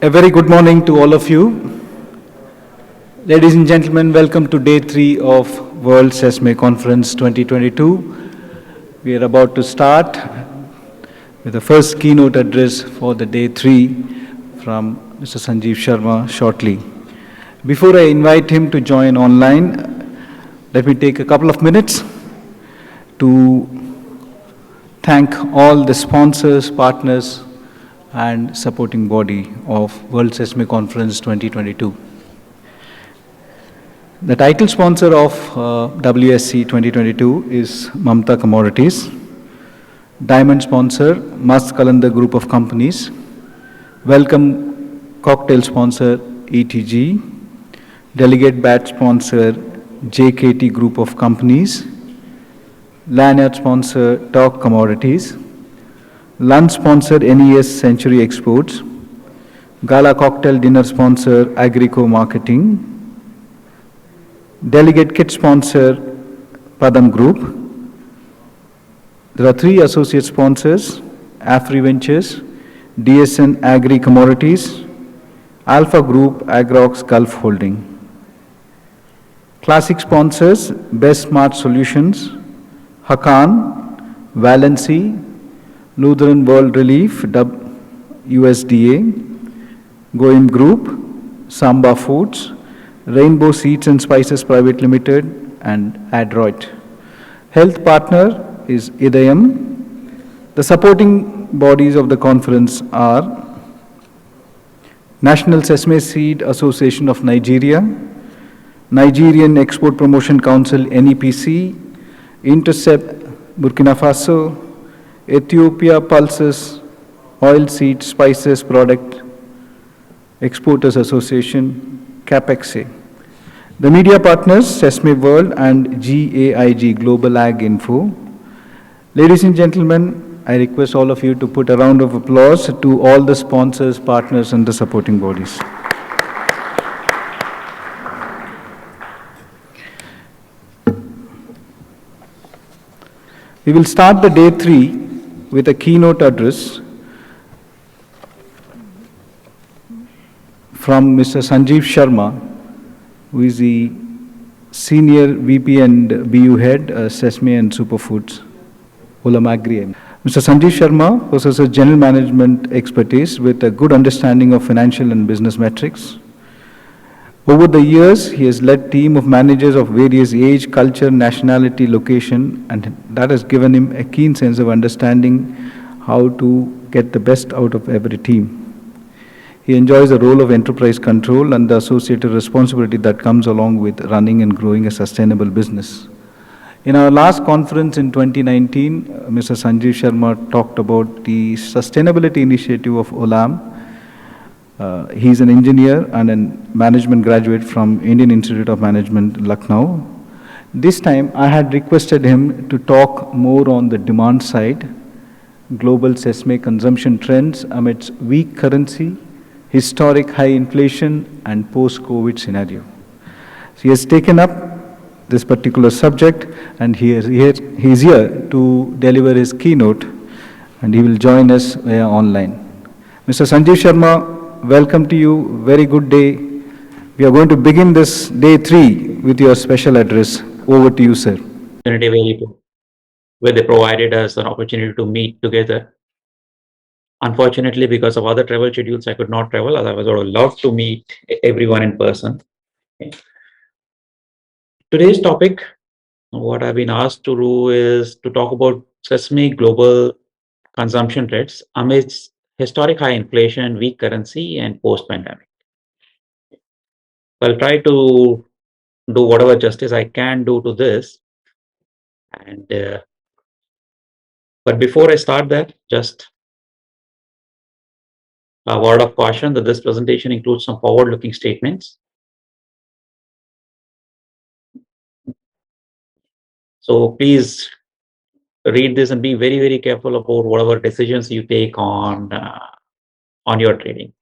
A very good morning to all of you. Ladies and gentlemen, welcome to day 3 of World Sesame Conference 2022. We are about to start with the first keynote address for the day 3 from Mr. Sanjeev Sharma shortly. Before I invite him to join online, let me take a couple of minutes to thank all the sponsors, partners, and supporting body of World Sesame Conference 2022. The title sponsor of WSC 2022 is Mamta Commodities. Diamond sponsor, Mast Kalanda Group of Companies. Welcome cocktail sponsor, ETG. Delegate batch sponsor, JKT Group of Companies. Lanyard sponsor, Talk Commodities. Lunch sponsor, NES Century Exports. Gala cocktail dinner sponsor, Agrico Marketing. Delegate kit sponsor, Padam Group. There are 3 associate sponsors, Afri Ventures, DSN Agri Commodities, Alpha Group, Agrox Gulf Holding. Classic sponsors, Best Smart Solutions, Hakan, Valency, Lutheran World Relief, USDA, Goim Group, Samba Foods, Rainbow Seeds and Spices Private Limited, and Adroit. Health partner is Idayam. The supporting bodies of the conference are National Sesame Seed Association of Nigeria, Nigerian Export Promotion Council NEPC, Intercept Burkina Faso, Ethiopia Pulses, Oilseed Spices Product Exporters Association, CAPEXE. The media partners, Sesame World and GAIG, Global Ag Info. Ladies and gentlemen, I request all of you to put a round of applause to all the sponsors, partners, and the supporting bodies. We will start the day 3 with a keynote address from Mr. Sanjeev Sharma, who is the Senior VP and BU Head, Sesame and Superfoods, Olam Agri. Mr. Sanjeev Sharma possesses general management expertise with a good understanding of financial and business metrics. Over the years, he has led a team of managers of various age, culture, nationality, location, and that has given him a keen sense of understanding how to get the best out of every team. He enjoys the role of enterprise control and the associated responsibility that comes along with running and growing a sustainable business. In our last conference in 2019, Mr. Sanjeev Sharma talked about the sustainability initiative of Olam. He's an engineer and a management graduate from Indian Institute of Management, Lucknow. This time, I had requested him to talk more on the demand side, global sesame consumption trends amidst weak currency, historic high inflation, and post-COVID scenario. So he has taken up this particular subject, and he is here to deliver his keynote, and he will join us via online. Mr. Sanjeev Sharma, welcome to you. Very good day. We are going to begin this day 3 with your special address. Over to you, sir. Where they provided us an opportunity to meet together. Unfortunately, because of other travel schedules, I could not travel. Otherwise, I would love to meet everyone in person. Okay. Today's topic, what I've been asked to do is to talk about sesame global consumption rates amidst historic high inflation, weak currency, and post-pandemic. I'll try to do whatever justice I can do to this. And but before I start that, just a word of caution that this presentation includes some forward-looking statements. So please read this and be very, very careful about whatever decisions you take on your trading.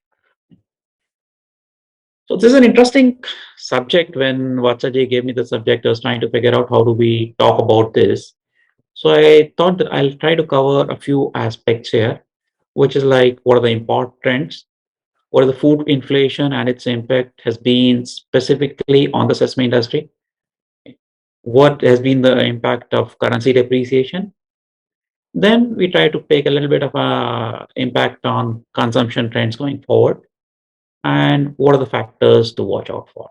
So this is an interesting subject. When Vatsaji gave me the subject, I was trying to figure out how do we talk about this. So I thought that I'll try to cover a few aspects here, which is like what are the important trends, what the food inflation and its impact has been specifically on the sesame industry, what has been the impact of currency depreciation. Then we try to take a little bit of a impact on consumption trends going forward, and what are the factors to watch out for?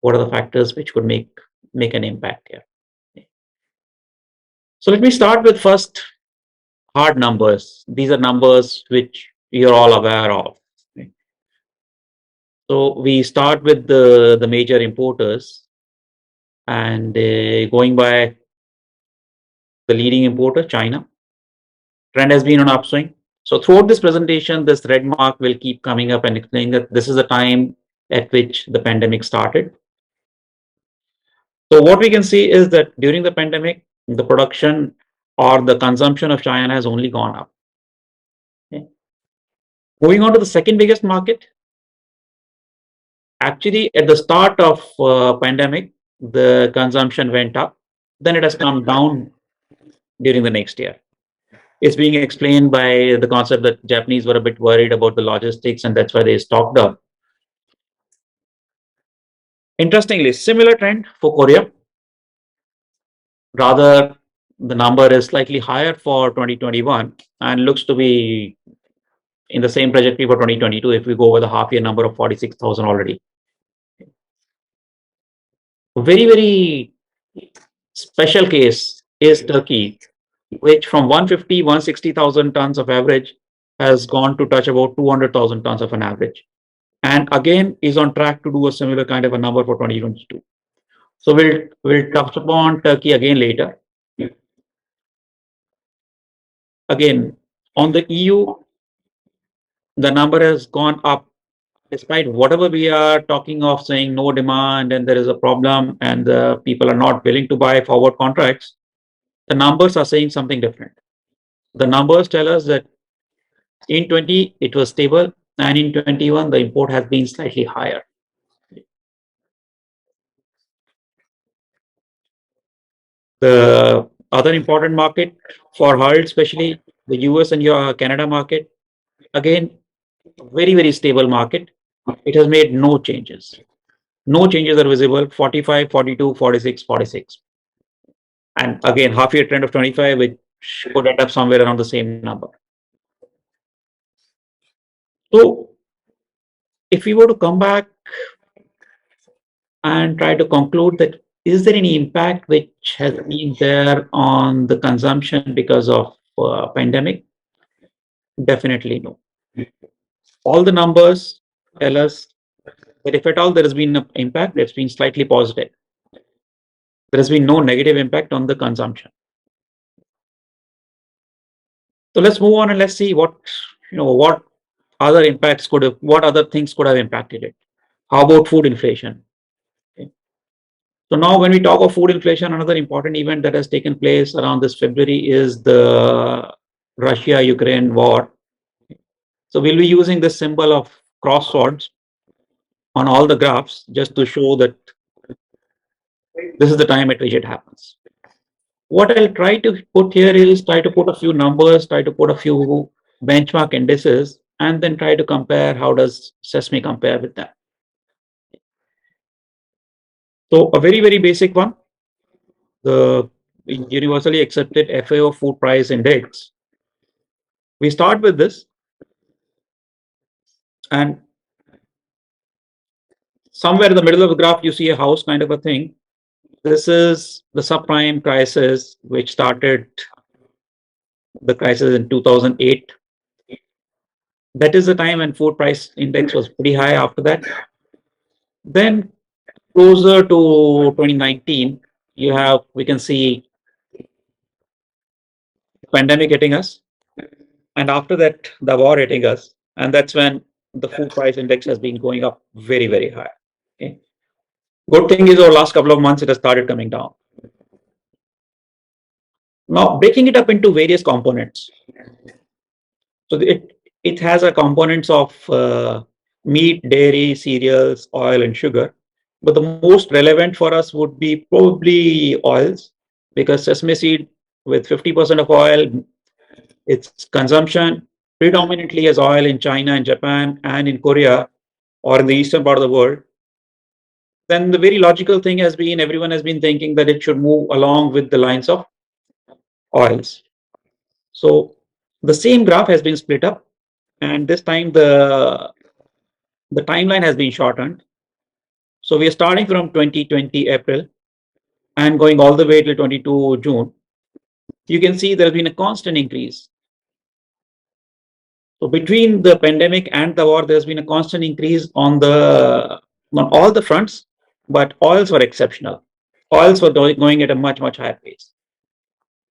What are the factors which could make an impact here? So let me start with first hard numbers. These are numbers which you're all aware of. So we start with the major importers, and going by the leading importer, China. Trend has been on upswing. So throughout this presentation, this red mark will keep coming up and explaining that this is the time at which the pandemic started. So what we can see is that during the pandemic, the production or the consumption of China has only gone up. Okay. Moving on to the second biggest market, actually at the start of pandemic, the consumption went up. Then it has come down during the next year. It's being explained by the concept that Japanese were a bit worried about the logistics, and that's why they stocked up. Interestingly, similar trend for Korea. Rather, the number is slightly higher for 2021 and looks to be in the same trajectory for 2022 if we go over the half year number of 46,000 already. A very, very special case is Turkey, which from 150, 160,000 tons of average has gone to touch about 200,000 tons of an average. And again, is on track to do a similar kind of a number for 2022. So we'll touch upon Turkey again later. Again, on the EU, the number has gone up despite whatever we are talking of saying no demand and there is a problem and the people are not willing to buy forward contracts. The numbers are saying something different. The numbers tell us that in 20 it was stable, and in 21 the import has been slightly higher. The other important market for HULD, especially the US and your Canada market, again, very, very stable market. It has made no changes. No changes are visible, 45, 42, 46, 46. And again, half year trend of 25, which could end up somewhere around the same number. So if we were to come back and try to conclude that, is there any impact which has been there on the consumption because of pandemic? Definitely no. All the numbers tell us that if at all there has been an impact, it's been slightly positive. There has been no negative impact on the consumption. So let's move on and let's see what other impacts what other things could have impacted it. How about food inflation? Okay. So now when we talk of food inflation, another important event that has taken place around this February is the Russia-Ukraine war. So we'll be using this symbol of cross swords on all the graphs just to show that this is the time at which it happens. What I'll try to put here is try to put a few numbers, try to put a few benchmark indices, and then try to compare how does Sesame compare with that. So a very, very basic one, the universally accepted FAO food price index. We start with this, and somewhere in the middle of the graph, you see a house kind of a thing. This is the subprime crisis, which started the crisis in 2008. That is the time when food price index was pretty high after that. Then closer to 2019, we can see pandemic hitting us. And after that, the war hitting us. And that's when the food price index has been going up very, very high. Okay. Good thing is over last couple of months, it has started coming down. Now, breaking it up into various components. So it has a components of meat, dairy, cereals, oil, and sugar. But the most relevant for us would be probably oils, because sesame seed with 50% of oil, its consumption predominantly as oil in China and Japan and in Korea or in the eastern part of the world, then the very logical thing has been everyone has been thinking that it should move along with the lines of oils. So the same graph has been split up, and this time the timeline has been shortened. So we are starting from 2020 April and going all the way till 22 June. You can see there has been a constant increase. So between the pandemic and the war, there's been a constant increase on all the fronts, but oils were exceptional. Oils were going at a much higher pace.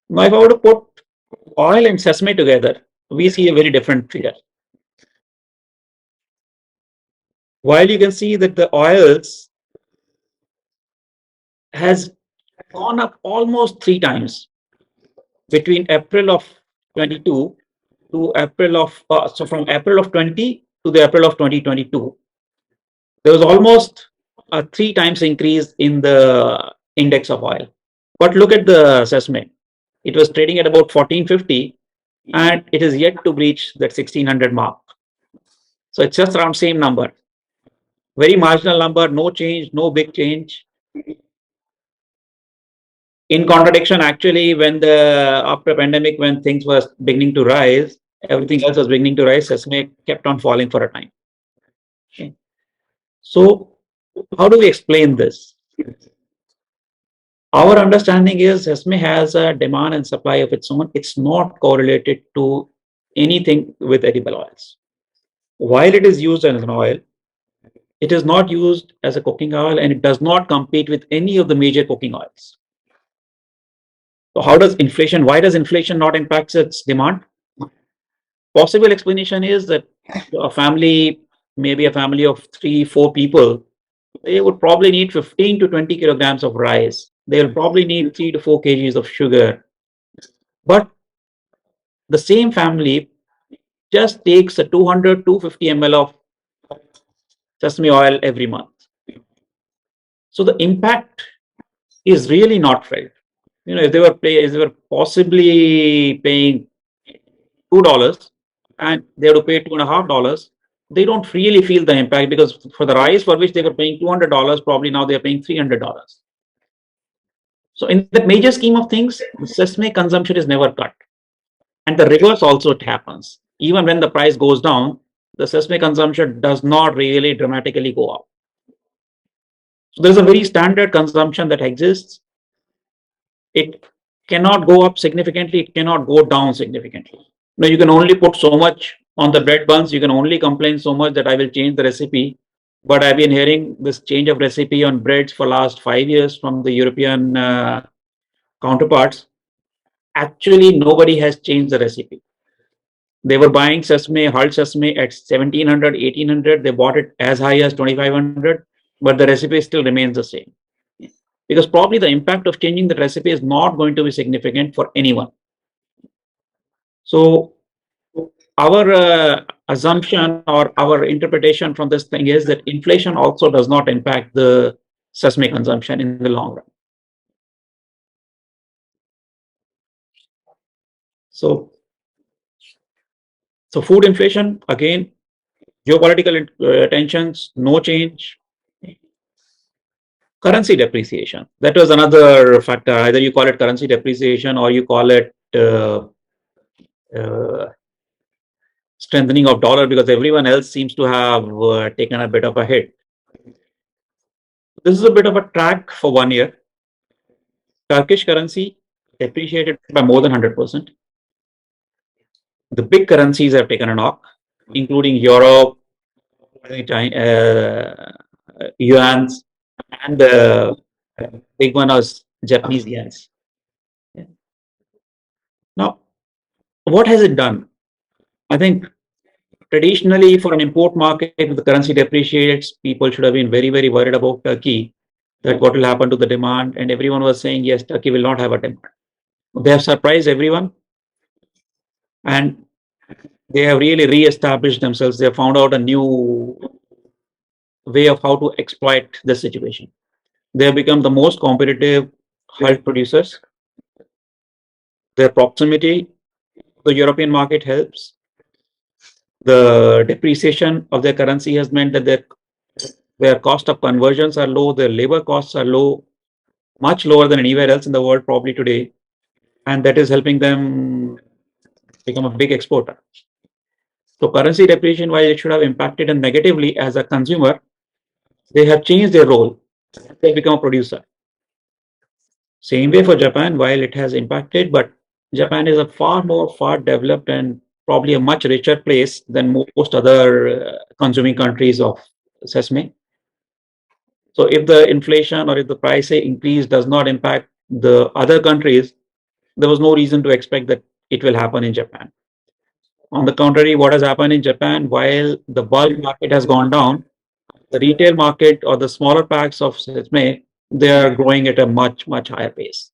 Now, if I were to put oil and sesame together, we see a very different figure. While you can see that the oils has gone up almost 3 times between April of 22 to April of so from April of 20 to the April of 2022, there was almost a 3 times increase in the index of oil. But look at the sesame; it was trading at about 1450, and it is yet to breach that 1600 mark. So it's just around same number, very marginal number, no change, no big change. In contradiction, actually, when the after pandemic, when things was beginning to rise, everything else was beginning to rise, sesame kept on falling for a time. Okay. So how do we explain this? Our understanding is sesame has a demand and supply of its own. It's not correlated to anything with edible oils. While it is used as an oil, it is not used as a cooking oil, and it does not compete with any of the major cooking oils. So how does inflation, why does inflation not impact its demand? Possible explanation is that a family, maybe a family of 3, 4 people, they would probably need 15 to 20 kilograms of rice. They'll probably need 3 to 4 kgs of sugar. But the same family just takes a 200, 250 ml of sesame oil every month. So the impact is really not felt. If they were possibly paying $2 and they have to pay $2.50, they don't really feel the impact, because for the rice for which they were paying $200, probably now they're paying $300. So in the major scheme of things, the sesame consumption is never cut. And the reverse also happens. Even when the price goes down, the sesame consumption does not really dramatically go up. So there's a very standard consumption that exists. It cannot go up significantly, it cannot go down significantly. Now you can only put so much on the bread buns, you can only complain so much that I will change the recipe. But I've been hearing this change of recipe on breads for last 5 years from the European counterparts. Actually, nobody has changed the recipe. They were buying sesame, hulled sesame at 1700, 1800. They bought it as high as 2500, but the recipe still remains the same. Because probably the impact of changing the recipe is not going to be significant for anyone. So our assumption or our interpretation from this thing is that inflation also does not impact the sesame consumption in the long run. So food inflation, again, geopolitical tensions, no change. Currency depreciation, that was another factor. Either you call it currency depreciation or you call it strengthening of dollar, because everyone else seems to have taken a bit of a hit. This is a bit of a track for 1 year. Turkish currency depreciated by more than 100%. The big currencies have taken a knock, including Europe, yuans, and the big one was Japanese yens. Now, what has it done? I think traditionally, for an import market, if the currency depreciates, people should have been very worried about Turkey, that what will happen to the demand. And everyone was saying, yes, Turkey will not have a demand. They have surprised everyone, and they have really re-established themselves. They have found out a new way of how to exploit the situation. They have become the most competitive hulled producers. Their proximity to the European market helps. The depreciation of their currency has meant that their cost of conversions are low, their labor costs are low, much lower than anywhere else in the world probably today, and that is helping them become a big exporter. So currency depreciation, while it should have impacted them negatively as a consumer, they have changed their role. They become a producer. Same way for Japan, while it has impacted, but Japan is a far developed and probably a much richer place than most other consuming countries of sesame. So if the inflation or if the price increase does not impact the other countries, there was no reason to expect that it will happen in Japan. On the contrary, what has happened in Japan, while the bulk market has gone down, the retail market or the smaller packs of sesame, they are growing at a much higher pace.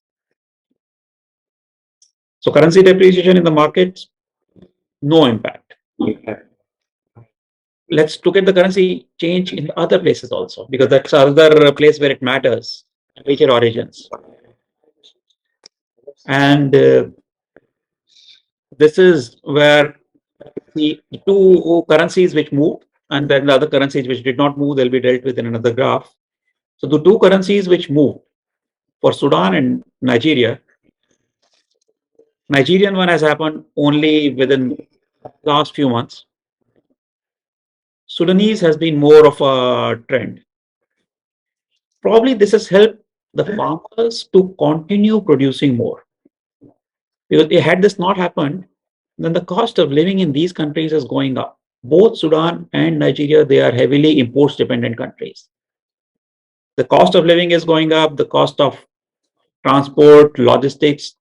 So currency depreciation in the markets, no impact. Let's look at the currency change in other places also, because that's another place where it matters, major origins. And this is where the two currencies which moved and then the other currencies which did not move, they'll be dealt with in another graph. So the two currencies which moved for Sudan and Nigeria, Nigerian one has happened only within last few months. Sudanese has been more of a trend. Probably this has helped the farmers to continue producing more. Because had this not happened, then the cost of living in these countries is going up. Both Sudan and Nigeria, they are heavily imports dependent countries. The cost of living is going up, the cost of transport, logistics,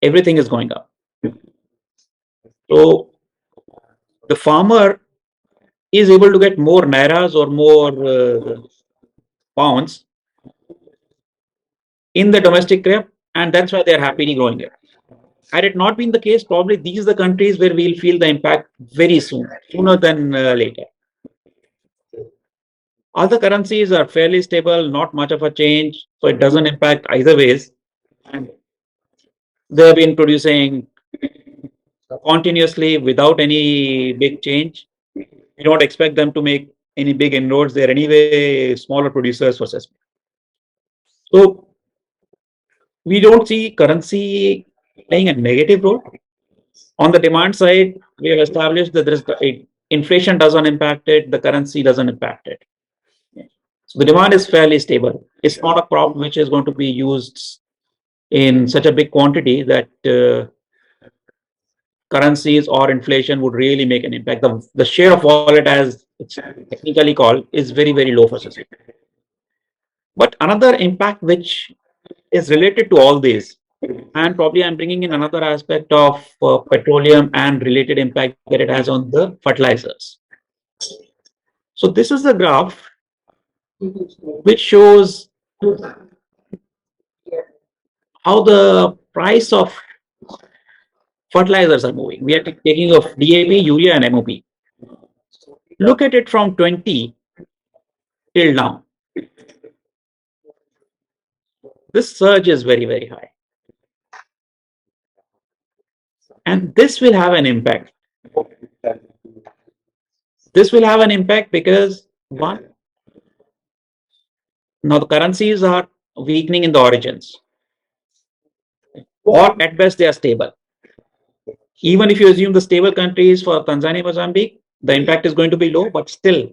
everything is going up. So the farmer is able to get more nairas or more pounds in the domestic crop, and that's why they're happily growing it. Had it not been the case, probably these are the countries where we'll feel the impact very soon, sooner than later. Other currencies are fairly stable, not much of a change, so it doesn't impact either ways. And they have been producing continuously without any big change. We don't expect them to make any big inroads. They're anyway smaller producers for sesame. So we don't see currency playing a negative role. On the demand side, we have established that inflation doesn't impact it, the currency doesn't impact it. So the demand is fairly stable. It's not a crop which is going to be used in such a big quantity that currencies or inflation would really make an impact. The share of wallet, as it's technically called, is very low for society. But another impact which is related to all these, and probably I'm bringing in another aspect of petroleum and related impact that it has on the fertilizers. So this is the graph which shows how the price of fertilizers are moving. We are taking of DAP, urea, and MOP. Look at it from 20 till now. This surge is very high. And this will have an impact. This will have an impact because one, now the currencies are weakening in the origins, or at best they are stable. Even if you assume the stable countries for Tanzania, Mozambique, the impact is going to be low, but still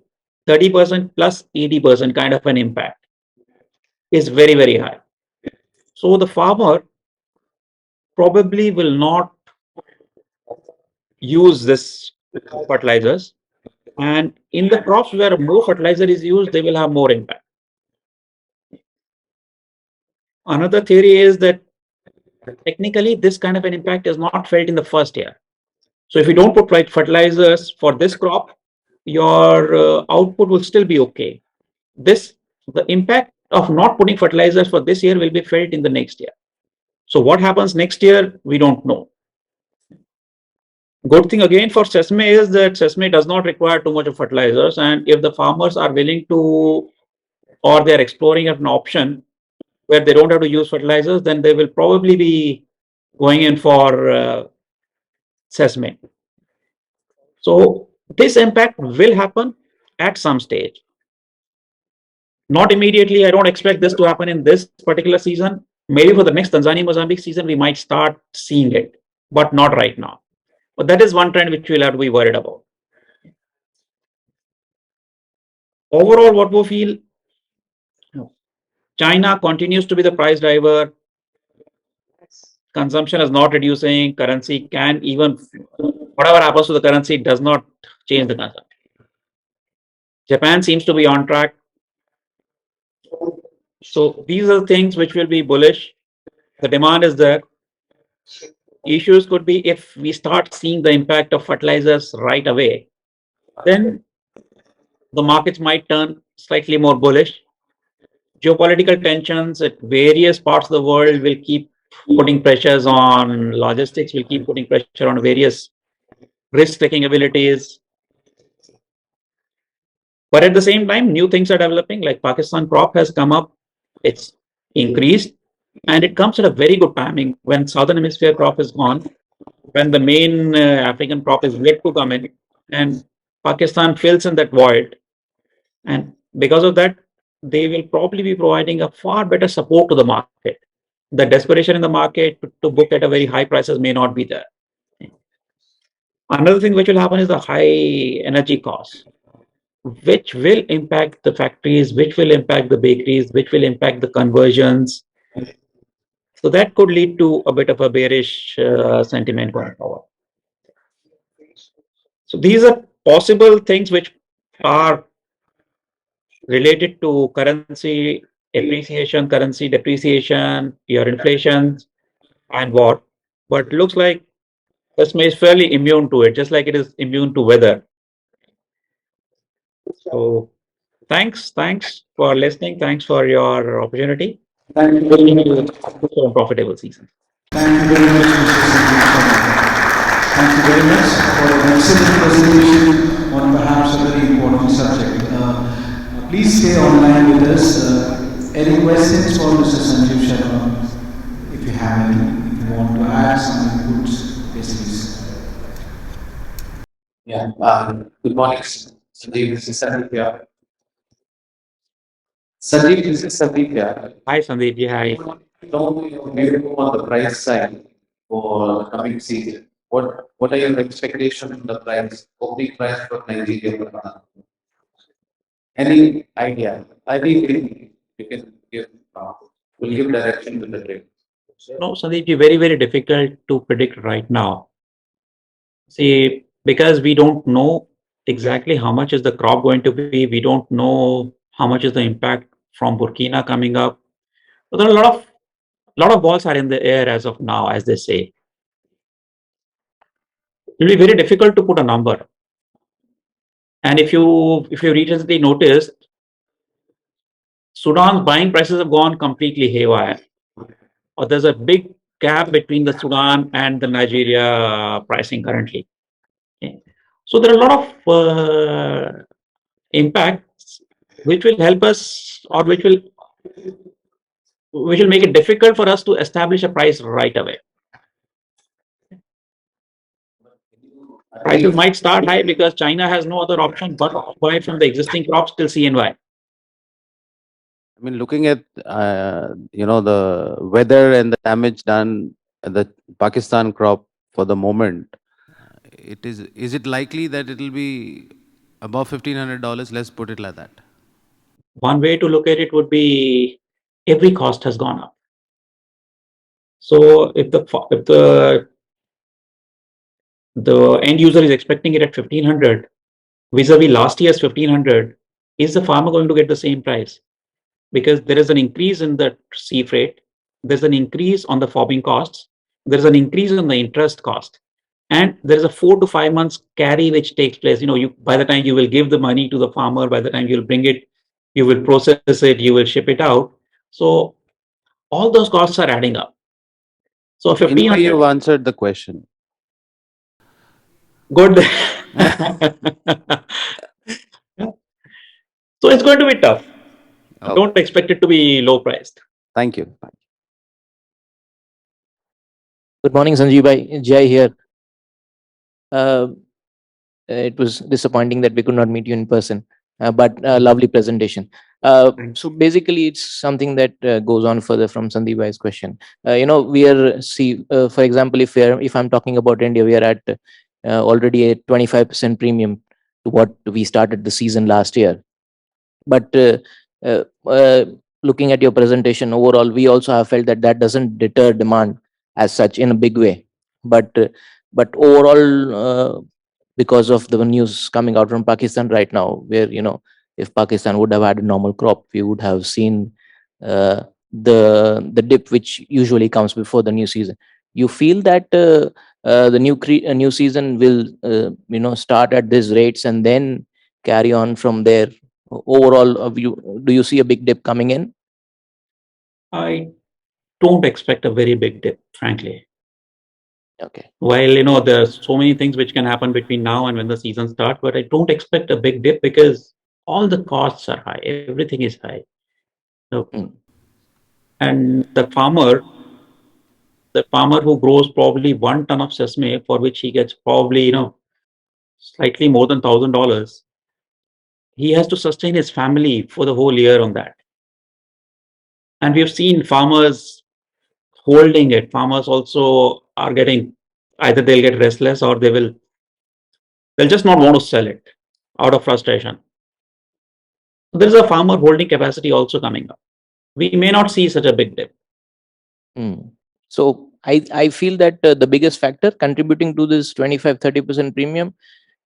30% plus 80% kind of an impact is very high. So the farmer probably will not use this fertilizers, and in the crops where more fertilizer is used, they will have more impact. Another theory is that technically this kind of an impact is not felt in the first year. So if you don't put right fertilizers for this crop, your output will still be okay. The impact of not putting fertilizers for this year will be felt in the next year. So what happens next year, we don't know. Good thing again for sesame is that sesame does not require too much of fertilizers, and if the farmers are willing to, or they're exploring an option where they don't have to use fertilizers, then they will probably be going in for sesame. So this impact will happen at some stage. Not immediately. I don't expect this to happen in this particular season. Maybe for the next Tanzania Mozambique season, we might start seeing it, but not right now. But that is one trend which we'll have to be worried about. Overall, what we feel, China continues to be the price driver. Consumption is not reducing. Currency can even, whatever happens to the currency, does not change the consumption. Japan seems to be on track. So these are things which will be bullish. The demand is there. Issues could be if we start seeing the impact of fertilizers right away, then the markets might turn slightly more bullish. Geopolitical tensions at various parts of the world will keep putting pressures on logistics, will keep putting pressure on various risk-taking abilities. But at the same time, new things are developing, like Pakistan crop has come up, it's increased, and it comes at a very good timing when Southern Hemisphere crop is gone, when the main African crop is yet to come in, and Pakistan fills in that void. And because of that, they will probably be providing a far better support to the market. The desperation in the market to book at a very high prices may not be there. Another thing which will happen is the high energy costs, which will impact the factories, which will impact the bakeries, which will impact the conversions. So that could lead to a bit of a bearish sentiment going forward. So these are possible things which are related to currency appreciation, currency depreciation, your inflation, and war. But looks like Kasmi is fairly immune to it, just like it is immune to weather. So thanks for listening. Thanks for your opportunity. Thank you very much. For a profitable season. Thank you very much, Mr. Sanjeev Sharma. Thank you very much for an excellent presentation on perhaps a very important subject. Please stay online with us. Any questions for Mr. Sanjeev Sharma? If you have any, if you want to add some inputs, yes, please. Yeah. Good morning, Sanjeev. This is Sandeep here. Sanjeev, this is Sandeep here. Hi, Sandeep. Yeah, hi. Know your view on the price side for the coming season. What are your expectations on the price, opening price for Nigeria? Any idea? I think you can give will give direction to the trade. No, Sandeep, very difficult to predict right now. See, because we don't know exactly how much is the crop going to be. We don't know how much is the impact from Burkina coming up. So there are a lot of balls are in the air as of now, as they say. It will be very difficult to put a number. And if you recently noticed, Sudan's buying prices have gone completely haywire. Or there's a big gap between the Sudan and the Nigeria pricing currently. Okay. So there are a lot of impacts which will help us, or which will make it difficult for us to establish a price right away. Prices might start high because China has no other option but to buy from the existing crops till CNY. I mean, looking at the weather and the damage done at the Pakistan crop for the moment, is it likely that it will be above $1,500? Let's put it like that. One way to look at it would be every cost has gone up. So if the end user is expecting it at 1,500 vis-a-vis last year's 1,500, is the farmer going to get the same price? Because there is an increase in the sea freight, there's an increase on the fobbing costs, there's an increase in the interest cost, and there is a 4 to 5 months carry which takes place. You by the time you will give the money to the farmer, by the time you'll bring it, you will process it, you will ship it out. So all those costs are adding up. So In a way, 1,500. you've answered the question. Good. So it's going to be tough. Okay. Don't expect it to be low priced. Thank you. Good morning, Sanjeev bhai. Jai here. it was disappointing that we could not meet you in person, but lovely presentation. So basically, it's something that goes on further from Sandeep Bhai's question. We are for example, if I'm talking about India, we are at already a 25% premium to what we started the season last year. But uh, uh, looking at your presentation overall, we also have felt that that doesn't deter demand as such in a big way. But overall, because of the news coming out from Pakistan right now, where if Pakistan would have had a normal crop, we would have seen the dip which usually comes before the new season. You feel that the new season will start at these rates and then carry on from there? Overall, do you see a big dip coming in? I don't expect a very big dip, frankly. Okay. While there's so many things which can happen between now and when the season starts, but I don't expect a big dip because all the costs are high. Everything is high. So, and the farmer who grows probably 1 ton of sesame, for which he gets probably slightly more than $1,000, he has to sustain his family for the whole year on that. And we've seen farmers holding it. Farmers also are getting, either they'll get restless or they'll just not want to sell it out of frustration. There is a farmer holding capacity also coming up. We may not see such a big dip. So I feel that the biggest factor contributing to this 25-30% premium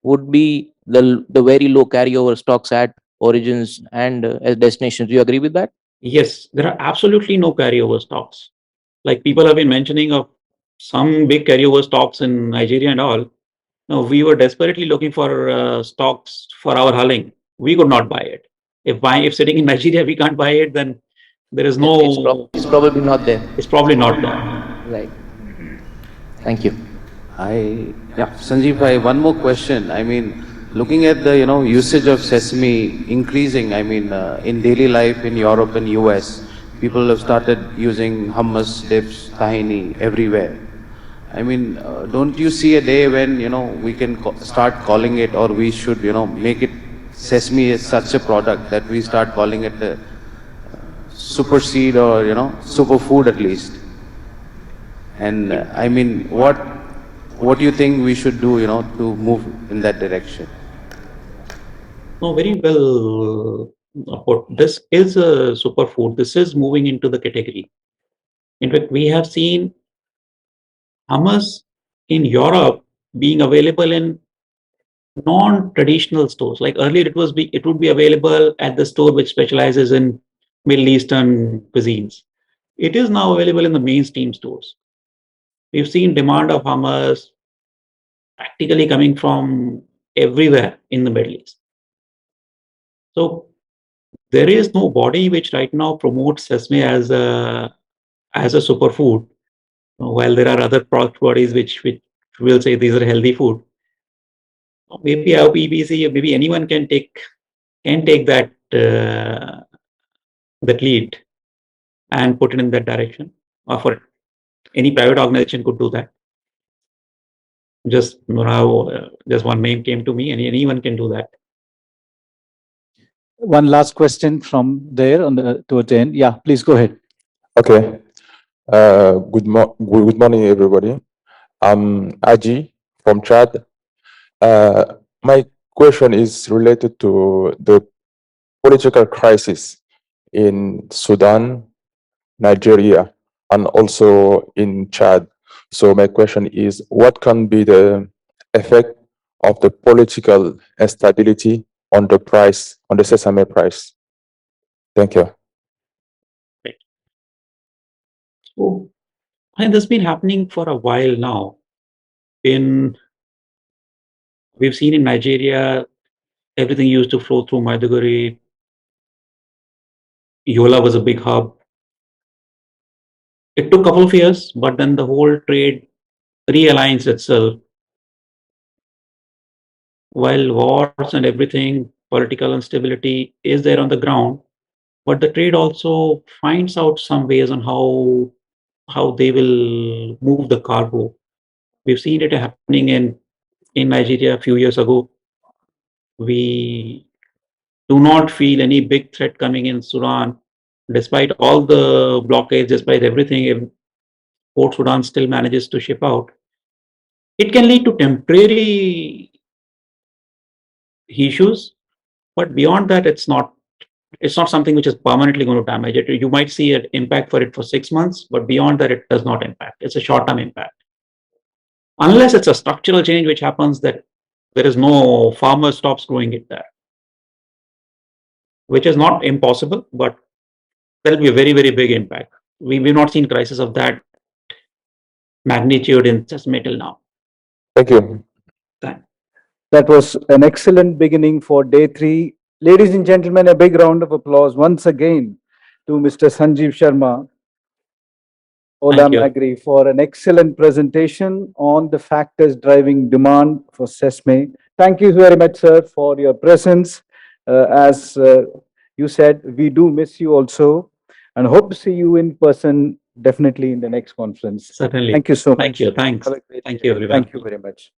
would be the very low carryover stocks at origins and destinations. Do you agree with that? Yes, there are absolutely no carryover stocks. Like people have been mentioning of some big carryover stocks in Nigeria and all. No, we were desperately looking for stocks for our hulling. We could not buy it. If sitting in Nigeria we can't buy it, then there is no. It's probably not there. It's probably not there. Right. Thank you. Sanjeev bhai, one more question. I mean, looking at the usage of sesame increasing, I mean, in daily life in Europe and US, people have started using hummus, dips, tahini everywhere. I mean, don't you see a day when we can start calling it, or we should make it sesame is such a product that we start calling it a super seed or superfood at least? And I mean, what do you think we should do to move in that direction? No, very well put. This is a superfood. This is moving into the category. In fact, we have seen hummus in Europe being available in non-traditional stores. Like earlier, it would be available at the store which specializes in Middle Eastern cuisines. It is now available in the mainstream stores. We've seen demand of hummus practically coming from everywhere in the Middle East. So there is no body which right now promotes sesame as a superfood, while there are other product bodies which will say these are healthy food. Maybe our PBC, maybe anyone can take that that lead and put it in that direction, or for any private organization could do that. Just just one name came to me, and anyone can do that. One last question from there towards the end. Yeah, please go ahead. Okay. Good morning, everybody. I'm Aji from Chad. My question is related to the political crisis in Sudan, Nigeria, and also in Chad. So my question is, what can be the effect of the political instability on the price, on the sesame price? Thank you. So, and this has been happening for a while now. We've seen in Nigeria, everything used to flow through Maiduguri. Yola was a big hub. It took a couple of years, but then the whole trade realigns itself. While wars and everything, political instability is there on the ground, but the trade also finds out some ways on how they will move the cargo. We've seen it happening in in Nigeria a few years ago. We do not feel any big threat coming in Sudan. Despite all the blockades, despite everything, if Port Sudan still manages to ship out, it can lead to temporary issues, but beyond that, it's not something which is permanently going to damage it. You might see an impact for it for 6 months, but beyond that, it does not impact. It's a short-term impact. Unless it's a structural change which happens that there is no farmer stops growing it there, which is not impossible, but there'll be a very, very big impact. We've not seen crisis of that magnitude in sesame till now. Thank you. Thanks. That was an excellent beginning for day 3. Ladies and gentlemen, a big round of applause once again to Mr. Sanjeev Sharma, Thank you. Olam Agri, for an excellent presentation on the factors driving demand for sesame. Thank you very much, sir, for your presence. As you said, we do miss you also, and hope to see you in person definitely in the next conference. Certainly. Thank you so much. Thank you. Thanks. Have a great Thank day. you, everyone. Thank you very much.